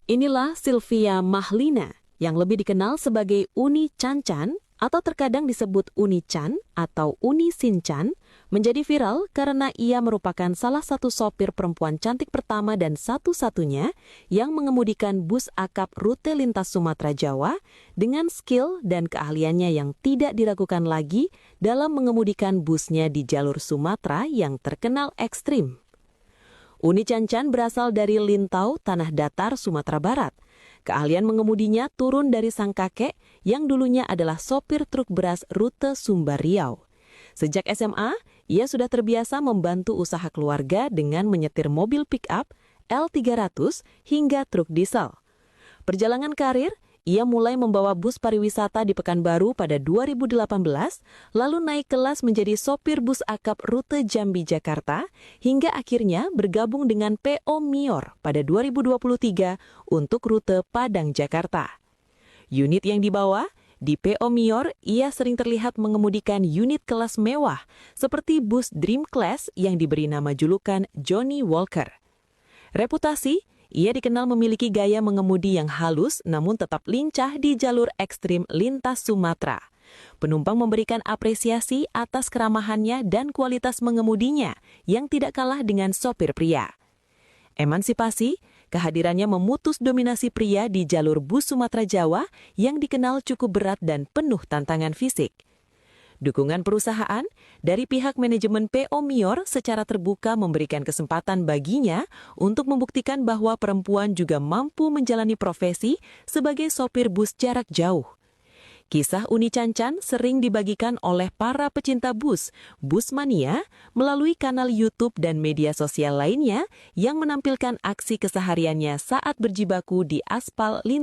Inilah Sylvia Mahlina yang lebih dikenal sebagai Uni Chan-chan atau terkadang disebut Uni Chan atau Uni Sin-chan, menjadi viral karena ia merupakan salah satu sopir perempuan cantik pertama dan satu-satunya yang mengemudikan bus akap rute lintas Sumatera Jawa dengan skill dan keahliannya yang tidak diragukan lagi dalam mengemudikan busnya di jalur Sumatera yang terkenal ekstrim. Uni Chan-chan berasal dari Lintau, Tanah Datar, Sumatera Barat. Keahlian mengemudinya turun dari sang kakek yang dulunya adalah sopir truk beras rute Sumbar Riau. Sejak SMA, ia sudah terbiasa membantu usaha keluarga dengan menyetir mobil pick-up, L300 hingga truk diesel. Perjalanan karir, ia mulai membawa bus pariwisata di Pekanbaru pada 2018, lalu naik kelas menjadi sopir bus akap rute Jambi-Jakarta, hingga akhirnya bergabung dengan PO Mior pada 2023 untuk rute Padang-Jakarta. Unit yang dibawa, di PO Mior, ia sering terlihat mengemudikan unit kelas mewah, seperti bus Dream Class yang diberi nama julukan Johnny Walker. Reputasi, ia dikenal memiliki gaya mengemudi yang halus namun tetap lincah di jalur ekstrim lintas Sumatera. Penumpang memberikan apresiasi atas keramahannya dan kualitas mengemudinya yang tidak kalah dengan sopir pria. Emansipasi, kehadirannya memutus dominasi pria di jalur bus Sumatera Jawa yang dikenal cukup berat dan penuh tantangan fisik. Dukungan perusahaan dari pihak manajemen PO Mior secara terbuka memberikan kesempatan baginya untuk membuktikan bahwa perempuan juga mampu menjalani profesi sebagai sopir bus jarak jauh. Kisah Uni Chan-chan sering dibagikan oleh para pecinta bus, Bus Mania, melalui kanal YouTube dan media sosial lainnya yang menampilkan aksi kesehariannya saat berjibaku di aspal lintas.